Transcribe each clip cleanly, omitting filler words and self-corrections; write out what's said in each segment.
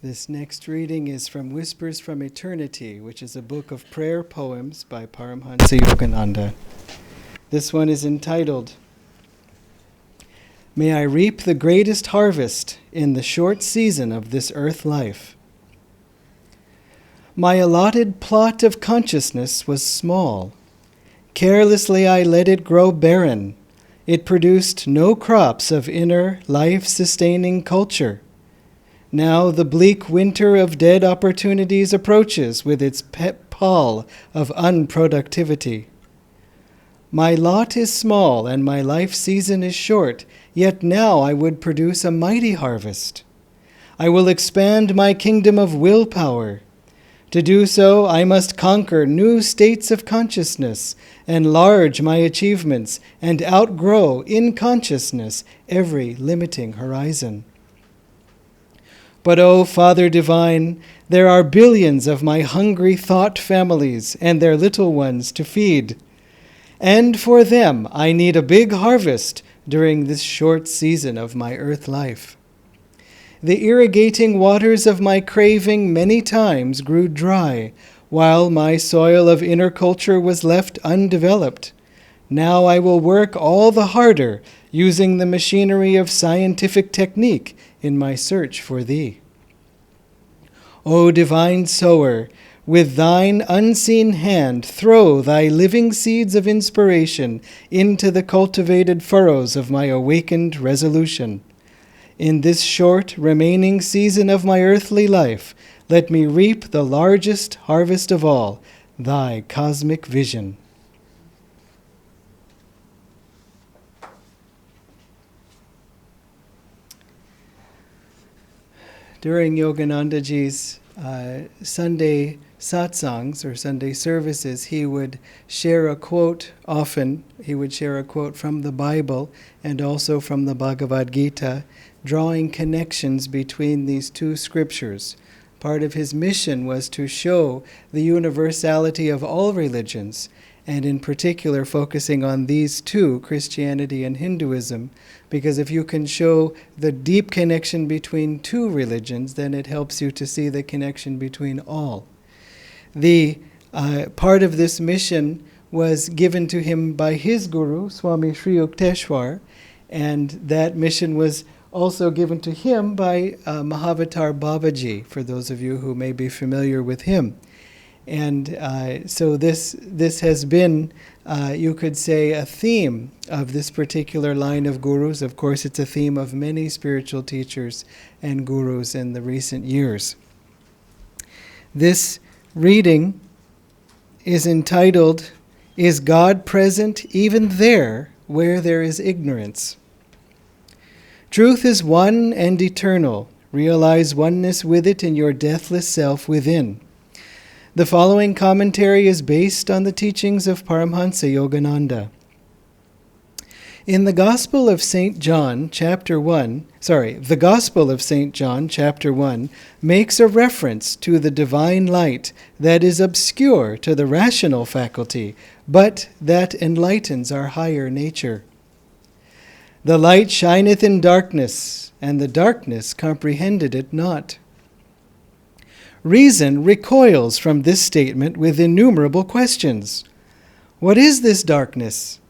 This next reading is from Whispers from Eternity, which is a book of prayer poems by Paramhansa Yogananda. This one is entitled, May I reap the greatest harvest in the short season of this earth life. My allotted plot of consciousness was small. Carelessly I let it grow barren. It produced no crops of inner, life-sustaining culture. Now the bleak winter of dead opportunities approaches with its pall of unproductivity. My lot is small and my life season is short, yet now I would produce a mighty harvest. I will expand my kingdom of willpower. To do so, I must conquer new states of consciousness, enlarge my achievements, and outgrow in consciousness every limiting horizon. But, O Father Divine, there are billions of my hungry thought families and their little ones to feed. And for them, I need a big harvest during this short season of my earth life. The irrigating waters of my craving many times grew dry, while my soil of inner culture was left undeveloped. Now I will work all the harder, using the machinery of scientific technique in my search for Thee. O divine sower, with Thine unseen hand throw Thy living seeds of inspiration into the cultivated furrows of my awakened resolution. In this short remaining season of my earthly life, let me reap the largest harvest of all, Thy cosmic vision. During Yoganandaji's Sunday satsangs or Sunday services, he would share a quote often. He would share a quote from the Bible and also from the Bhagavad Gita, drawing connections between these two scriptures. Part of his mission was to show the universality of all religions, and in particular focusing on these two, Christianity and Hinduism, because if you can show the deep connection between two religions, then it helps you to see the connection between all. The part of this mission was given to him by his guru, Swami Sri Yukteswar, and that mission was also given to him by Mahavatar Babaji, for those of you who may be familiar with him. And so this has been, you could say, a theme of this particular line of gurus. Of course, it's a theme of many spiritual teachers and gurus in the recent years. This reading is entitled, Is God Present Even There Where There Is Ignorance? Truth is one and eternal. Realize oneness with it in your deathless self within. The following commentary is based on the teachings of Paramhansa Yogananda. In the Gospel of St. John, chapter 1, the Gospel of St. John, chapter 1, makes a reference to the divine light that is obscure to the rational faculty, but that enlightens our higher nature. The light shineth in darkness, and the darkness comprehended it not. Reason recoils from this statement with innumerable questions. What is this darkness?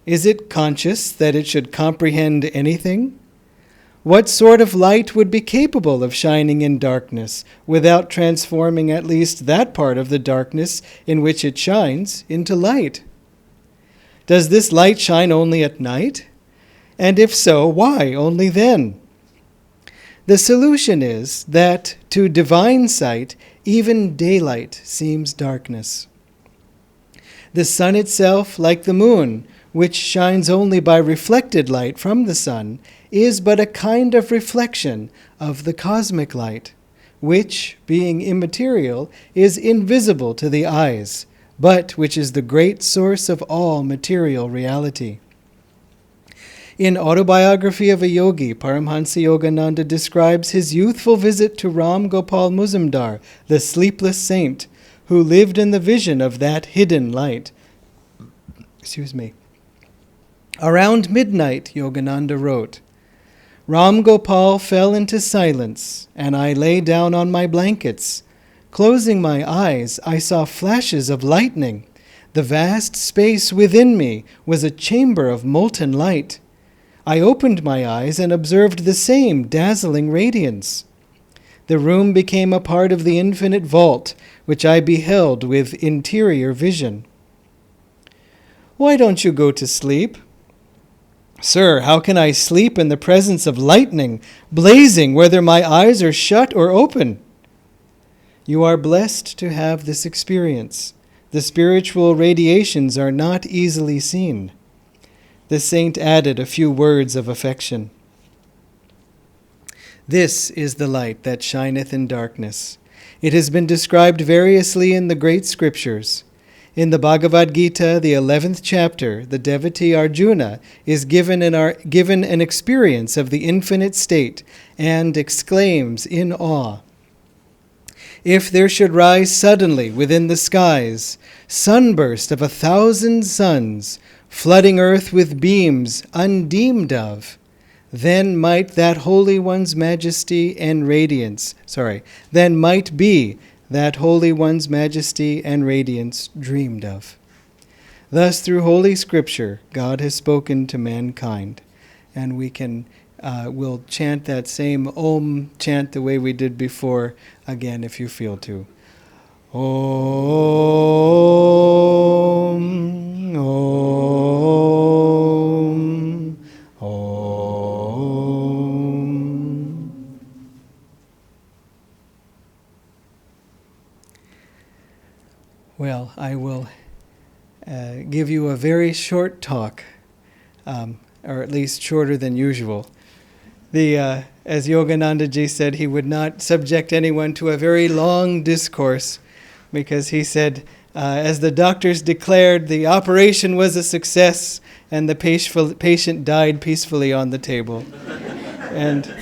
Is it conscious that it should comprehend anything? What sort of light would be capable of shining in darkness without transforming at least that part of the darkness in which it shines into light? Does this light shine only at night? And if so, why only then? The solution is that to divine sight, even daylight seems darkness. The sun itself, like the moon, which shines only by reflected light from the sun, is but a kind of reflection of the cosmic light, which, being immaterial, is invisible to the eyes, but which is the great source of all material reality. In Autobiography of a Yogi, Paramhansa Yogananda describes his youthful visit to Ram Gopal Muzumdar, the sleepless saint, who lived in the vision of that hidden light. Around midnight, Yogananda wrote, Ram Gopal fell into silence, and I lay down on my blankets. Closing my eyes, I saw flashes of lightning. The vast space within me was a chamber of molten light. I opened my eyes and observed the same dazzling radiance. The room became a part of the infinite vault, which I beheld with interior vision. Why don't you go to sleep? Sir, how can I sleep in the presence of lightning, blazing whether my eyes are shut or open? You are blessed to have this experience. The spiritual radiations are not easily seen. The saint added a few words of affection. This is the light that shineth in darkness. It has been described variously in the great scriptures. In the Bhagavad Gita, the 11th chapter, the devotee Arjuna is given an experience of the infinite state and exclaims in awe, if there should rise suddenly within the skies sunburst of 1,000 suns, flooding earth with beams undeemed of, then might that Holy One's majesty and radiance, then might be that Holy One's majesty and radiance dreamed of. Thus, through Holy Scripture, God has spoken to mankind, and we'll chant that same Om chant the way we did before again if you feel to. Om, Om, Om. Well, I will give you a very short talk, or at least shorter than usual. As Yoganandaji said, he would not subject anyone to a very long discourse because he said, as the doctors declared, the operation was a success and the patient died peacefully on the table. And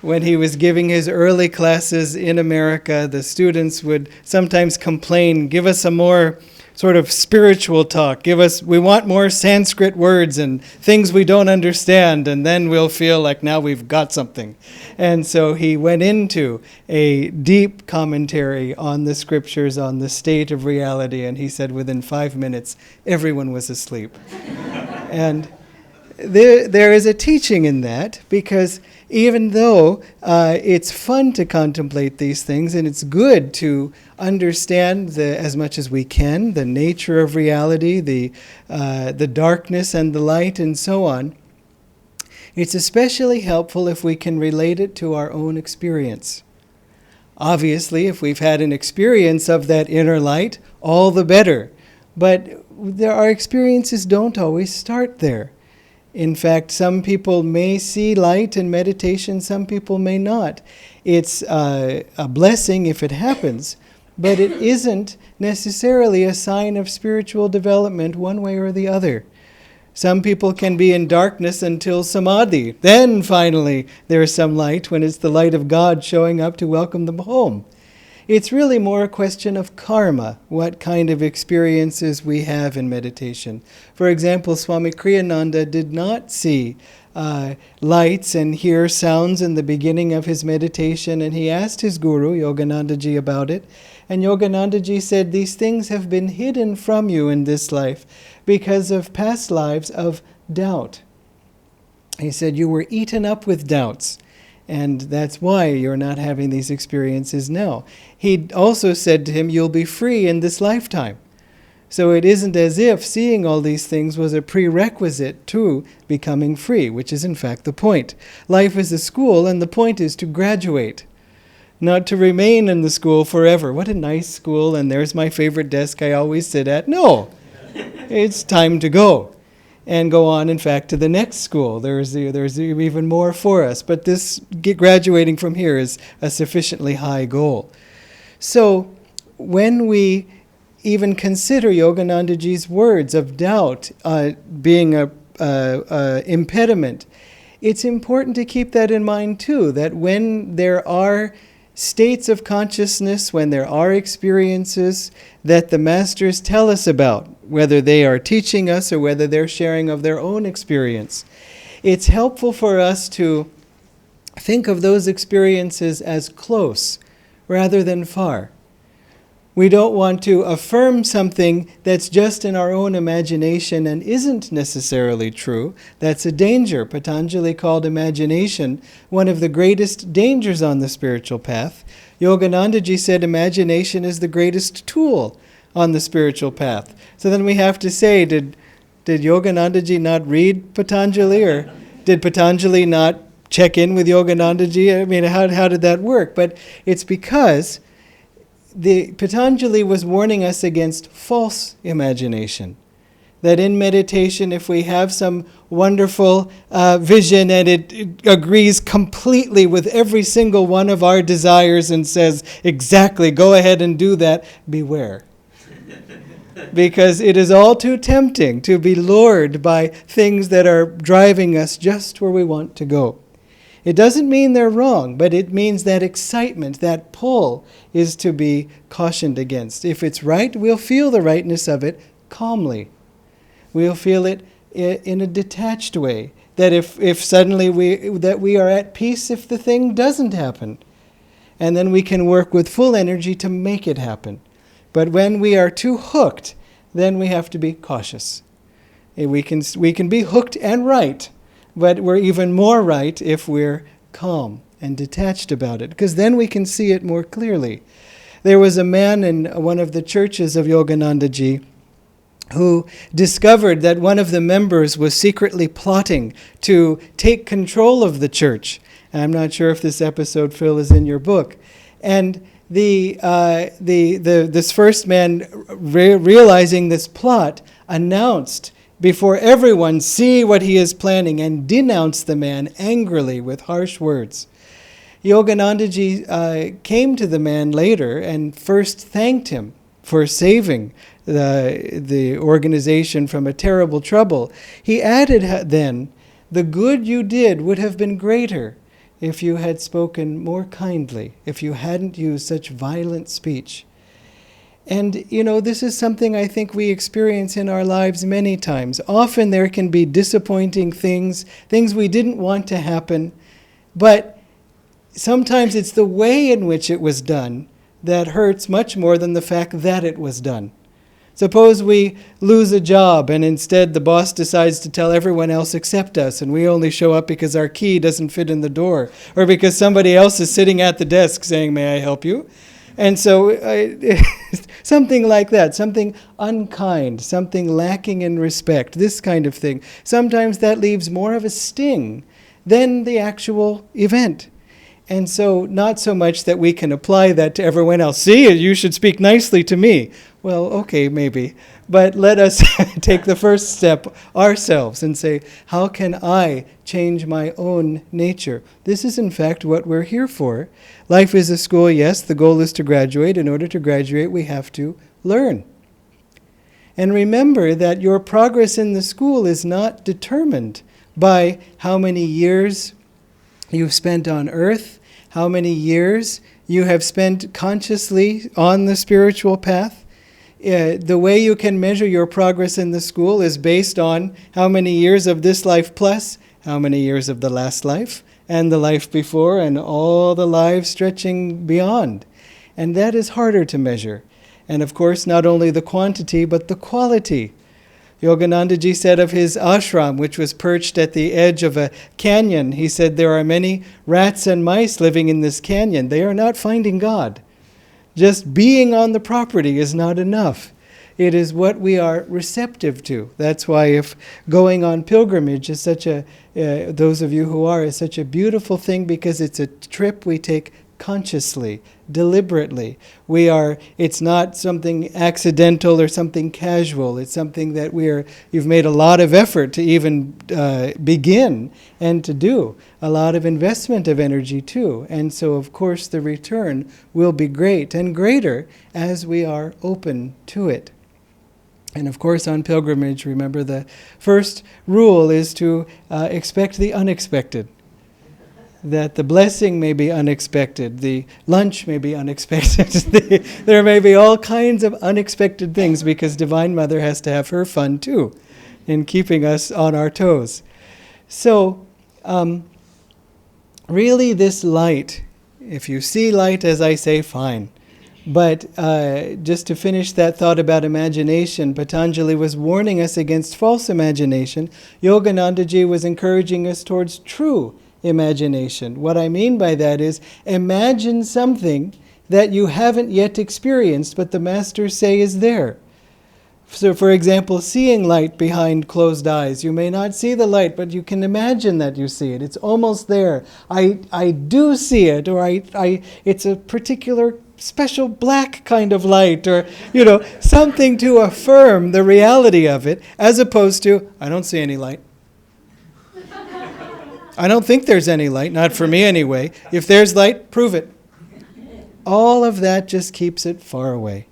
when he was giving his early classes in America, the students would sometimes complain, give us a more sort of spiritual talk. We want more Sanskrit words and things we don't understand, and then we'll feel like now we've got something. And so he went into a deep commentary on the scriptures, on the state of reality, and he said within 5 minutes, everyone was asleep. And there is a teaching in that, because even though it's fun to contemplate these things, and it's good to understand as much as we can the nature of reality, the darkness and the light and so on, it's especially helpful if we can relate it to our own experience. Obviously, if we've had an experience of that inner light, all the better. But our experiences don't always start there. In fact, some people may see light in meditation, some people may not. It's a blessing if it happens, but it isn't necessarily a sign of spiritual development one way or the other. Some people can be in darkness until samadhi. Then finally there is some light when it's the light of God showing up to welcome them home. It's really more a question of karma, what kind of experiences we have in meditation. For example, Swami Kriyananda did not see lights and hear sounds in the beginning of his meditation, and he asked his guru, Yoganandaji, about it. And Yoganandaji said, these things have been hidden from you in this life because of past lives of doubt. He said, you were eaten up with doubts. And that's why you're not having these experiences now. He also said to him, you'll be free in this lifetime. So it isn't as if seeing all these things was a prerequisite to becoming free, which is in fact the point. Life is a school, and the point is to graduate, not to remain in the school forever. What a nice school, and there's my favorite desk I always sit at. No, it's time to go. And go on, in fact, to the next school. There's even more for us. But this graduating from here is a sufficiently high goal. So when we even consider Yoganandaji's words of doubt being a impediment, it's important to keep that in mind too, that when there are states of consciousness, when there are experiences that the masters tell us about, whether they are teaching us or whether they're sharing of their own experience, it's helpful for us to think of those experiences as close rather than far. We don't want to affirm something that's just in our own imagination and isn't necessarily true. That's a danger. Patanjali called imagination one of the greatest dangers on the spiritual path. Yoganandaji said imagination is the greatest tool on the spiritual path. So then we have to say, did Yoganandaji not read Patanjali, or did Patanjali not check in with Yoganandaji? I mean, how did that work? But it's because Patanjali was warning us against false imagination. That in meditation, if we have some wonderful vision and it agrees completely with every single one of our desires and says, exactly, go ahead and do that, beware. Because it is all too tempting to be lured by things that are driving us just where we want to go. It doesn't mean they're wrong, but it means that excitement, that pull, is to be cautioned against. If it's right, we'll feel the rightness of it calmly. We'll feel it in a detached way. That if suddenly we are at peace if the thing doesn't happen. And then we can work with full energy to make it happen. But when we are too hooked, then we have to be cautious. We can be hooked and right, but we're even more right if we're calm and detached about it, because then we can see it more clearly. There was a man in one of the churches of Yoganandaji who discovered that one of the members was secretly plotting to take control of the church. And I'm not sure if this episode, Phil, is in your book. And this first man, realizing this plot, announced before everyone, see what he is planning, and denounced the man angrily with harsh words. Yoganandaji came to the man later and first thanked him for saving the organization from a terrible trouble. He added then, the good you did would have been greater if you had spoken more kindly, if you hadn't used such violent speech. And, this is something I think we experience in our lives many times. Often there can be disappointing things we didn't want to happen, but sometimes it's the way in which it was done that hurts much more than the fact that it was done. Suppose we lose a job and instead the boss decides to tell everyone else except us, and we only show up because our key doesn't fit in the door, or because somebody else is sitting at the desk saying, may I help you? And so something like that, something unkind, something lacking in respect, this kind of thing. Sometimes that leaves more of a sting than the actual event. And so not so much that we can apply that to everyone else. See, you should speak nicely to me. Well, okay, maybe. But let us take the first step ourselves and say, how can I change my own nature? This is in fact what we're here for. Life is a school, yes, the goal is to graduate. In order to graduate, we have to learn. And remember that your progress in the school is not determined by how many years you've spent on earth, how many years you have spent consciously on the spiritual path. The way you can measure your progress in the school is based on how many years of this life plus how many years of the last life and the life before and all the lives stretching beyond. And that is harder to measure. And of course, not only the quantity, but the quality. Yoganandaji said of his ashram, which was perched at the edge of a canyon, he said, there are many rats and mice living in this canyon. They are not finding God. Just being on the property is not enough. It is what we are receptive to. That's why if going on pilgrimage is such those of you who are, is such a beautiful thing, because it's a trip we take consciously, deliberately. It's not something accidental or something casual. It's something that you've made a lot of effort to even begin and to do. A lot of investment of energy too. And so of course the return will be great and greater as we are open to it. And of course on pilgrimage, remember the first rule is to expect the unexpected. That the blessing may be unexpected, the lunch may be unexpected, there may be all kinds of unexpected things, because Divine Mother has to have her fun too in keeping us on our toes. So really this light, if you see light, as I say, fine. But just to finish that thought about imagination, Patanjali was warning us against false imagination. Yoganandaji was encouraging us towards true imagination. What I mean by that is, imagine something that you haven't yet experienced, but the masters say is there. So, for example, seeing light behind closed eyes. You may not see the light, but you can imagine that you see it. It's almost there. I do see it, or it's a particular special black kind of light, or, something to affirm the reality of it, as opposed to, I don't see any light. I don't think there's any light, not for me anyway. If there's light, prove it. All of that just keeps it far away.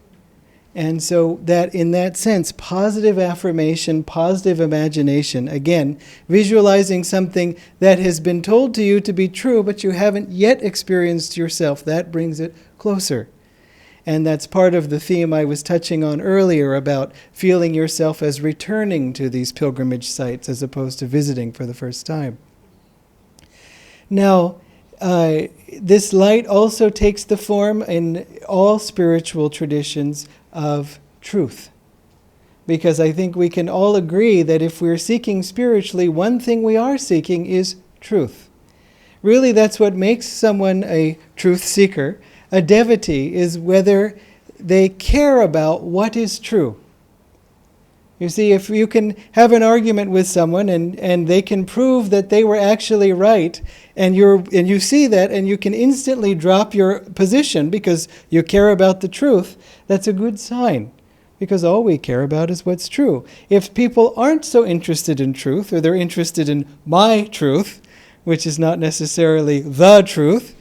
And so that, in that sense, positive affirmation, positive imagination, again, visualizing something that has been told to you to be true, but you haven't yet experienced yourself, that brings it closer. And that's part of the theme I was touching on earlier about feeling yourself as returning to these pilgrimage sites as opposed to visiting for the first time. Now, this light also takes the form in all spiritual traditions of truth. Because I think we can all agree that if we're seeking spiritually, one thing we are seeking is truth. Really, that's what makes someone a truth seeker. A devotee is whether they care about what is true. You see, if you can have an argument with someone and they can prove that they were actually right, and you see that, and you can instantly drop your position because you care about the truth, that's a good sign. Because all we care about is what's true. If people aren't so interested in truth, or they're interested in my truth, which is not necessarily the truth,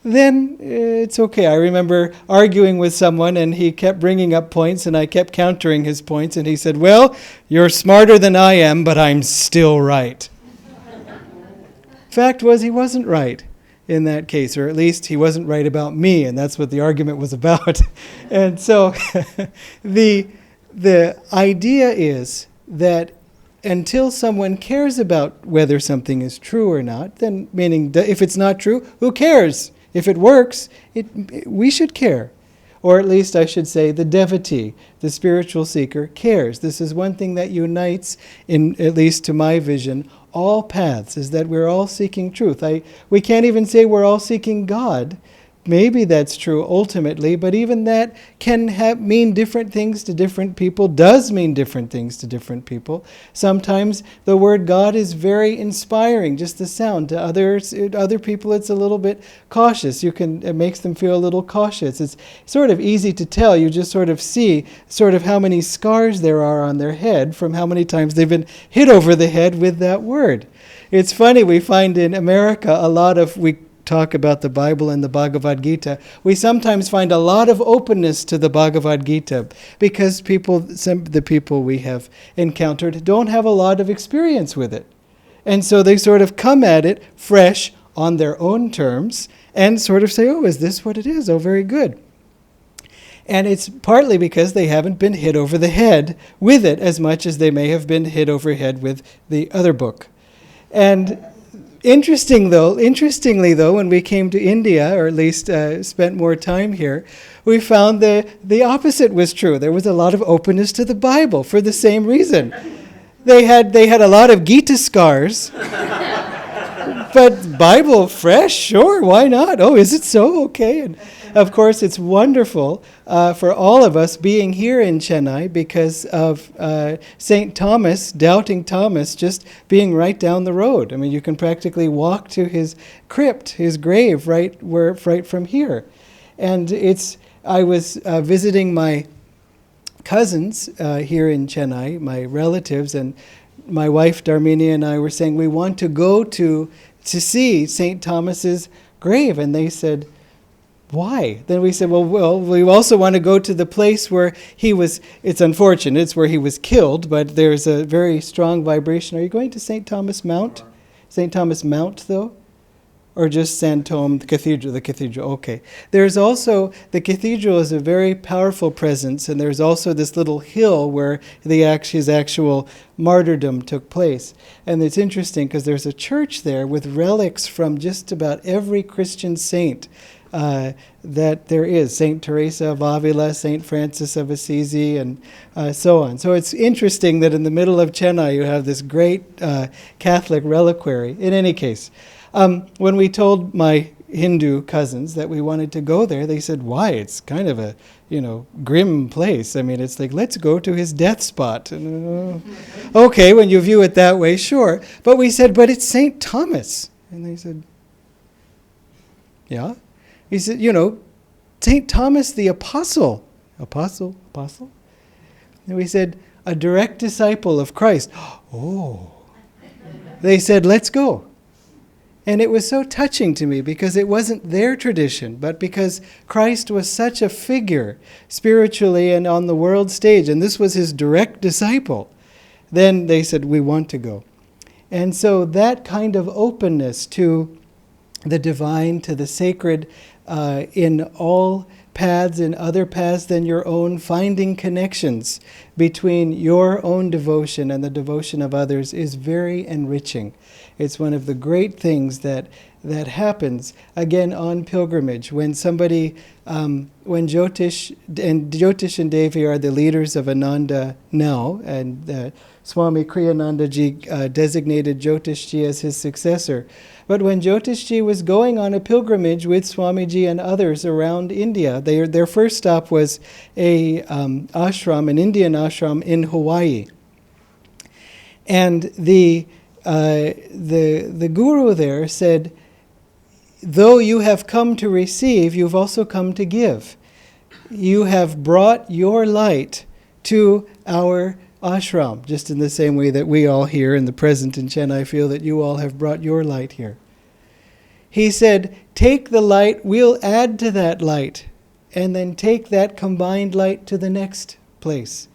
then it's okay. I remember arguing with someone and he kept bringing up points and I kept countering his points, and he said, well, you're smarter than I am, but I'm still right. Fact was, he wasn't right in that case, or at least he wasn't right about me, and that's what the argument was about. And so the idea is that until someone cares about whether something is true or not, then, meaning if it's not true, who cares? If it works, we should care. Or at least I should say the devotee, the spiritual seeker, cares. This is one thing that unites, at least to my vision, all paths, is that we're all seeking truth. We can't even say we're all seeking God. Maybe that's true ultimately, but even that can mean different things to different people, does mean different things to different people. Sometimes the word God is very inspiring, just the sound. To other people it's a little bit cautious. It makes them feel a little cautious. It's sort of easy to tell. You just sort of see how many scars there are on their head from how many times they've been hit over the head with that word. It's funny, we find in America we talk about the Bible and the Bhagavad Gita, we sometimes find a lot of openness to the Bhagavad Gita because the people we have encountered don't have a lot of experience with it. And so they sort of come at it fresh on their own terms and sort of say, oh, is this what it is? Oh, very good. And it's partly because they haven't been hit over the head with it as much as they may have been hit over the head with the other book. And interestingly though, when we came to India, or at least spent more time here, we found the opposite was true. There was a lot of openness to the Bible for the same reason. They had a lot of Gita scars, but Bible fresh, sure, why not? Oh, is it so? Okay. And of course, it's wonderful for all of us being here in Chennai because of St. Thomas, Doubting Thomas, just being right down the road. I mean, you can practically walk to his crypt, his grave, right from here. And I was visiting my cousins here in Chennai, my relatives, and my wife Dharmini and I were saying we want to go to see St. Thomas's grave, and they said, why? Then we said, well, we also want to go to the place where he was, it's unfortunate, it's where he was killed, but there's a very strong vibration. Are you going to St. Thomas Mount? St. Thomas Mount, though? Or just Santome, the cathedral, okay. There's also, the cathedral is a very powerful presence, and there's also this little hill where his actual martyrdom took place. And it's interesting because there's a church there with relics from just about every Christian saint that there is. Saint Teresa of Avila, Saint Francis of Assisi, and so on. So it's interesting that in the middle of Chennai you have this great Catholic reliquary. In any case, when we told my Hindu cousins that we wanted to go there, they said, why? It's kind of a, grim place. I mean, it's like, let's go to his death spot. And, okay, when you view it that way, sure. But we said, but it's St. Thomas. And they said, yeah? He said, St. Thomas the Apostle. Apostle? And we said, a direct disciple of Christ. Oh. They said, let's go. And it was so touching to me because it wasn't their tradition, but because Christ was such a figure spiritually and on the world stage, and this was his direct disciple. Then they said, we want to go. And so that kind of openness to the divine, to the sacred, in all paths, in other paths than your own, finding connections between your own devotion and the devotion of others is very enriching. It's one of the great things that happens, again, on pilgrimage. When somebody, when Jyotish and Devi are the leaders of Ananda now, and Swami Kriyanandaji designated Jyotishji as his successor. But when Jyotishji was going on a pilgrimage with Swamiji and others around India, their first stop was an Indian ashram in Hawaii. And the guru there said, though you have come to receive, you've also come to give. You have brought your light to our ashram, just in the same way that we all here in the present in Chennai feel that you all have brought your light here. He said, take the light, we'll add to that light, and then take that combined light to the next place.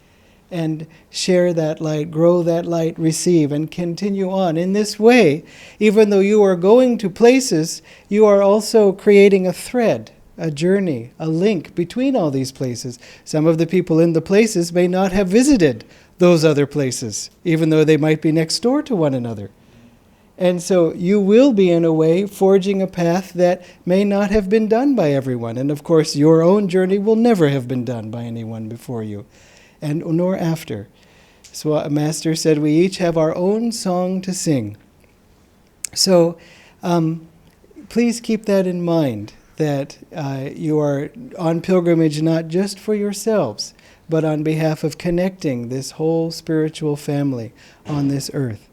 And share that light, grow that light, receive, and continue on. In this way, even though you are going to places, you are also creating a thread, a journey, a link between all these places. Some of the people in the places may not have visited those other places, even though they might be next door to one another. And so you will be, in a way, forging a path that may not have been done by everyone. And of course, your own journey will never have been done by anyone before you, and nor after. So a master said, we each have our own song to sing. So please keep that in mind, that you are on pilgrimage not just for yourselves, but on behalf of connecting this whole spiritual family on this earth.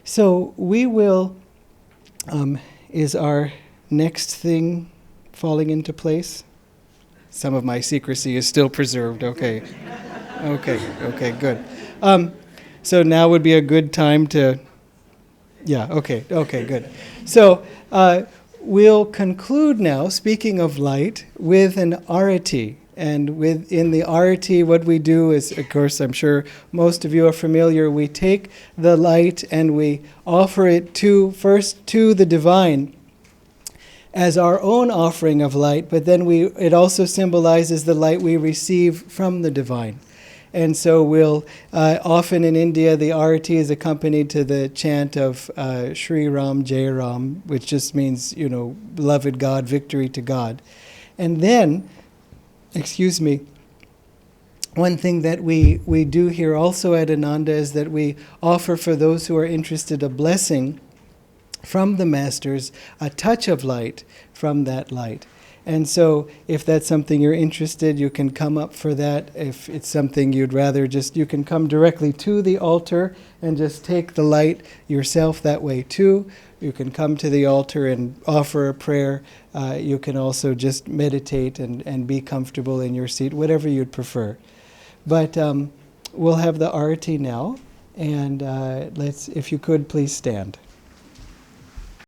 So we will, is our next thing falling into place? Some of my secrecy is still preserved, okay. Okay, good. So now would be a good time to, okay, good. So we'll conclude now, speaking of light, with an arati. And in the arati, what we do is, of course, I'm sure most of you are familiar, we take the light and we offer it first to the divine as our own offering of light, but then it also symbolizes the light we receive from the divine. And so we'll, often in India, the arati is accompanied to the chant of Shri Ram, Jai Ram, which just means, beloved God, victory to God. And then, one thing that we do here also at Ananda is that we offer for those who are interested a blessing from the masters, a touch of light from that light. And so if that's something you're interested, you can come up for that. If it's something you'd rather you can come directly to the altar and just take the light yourself that way too. You can come to the altar and offer a prayer. You can also just meditate and be comfortable in your seat, whatever you'd prefer. But we'll have the arati now, and if you could, please stand.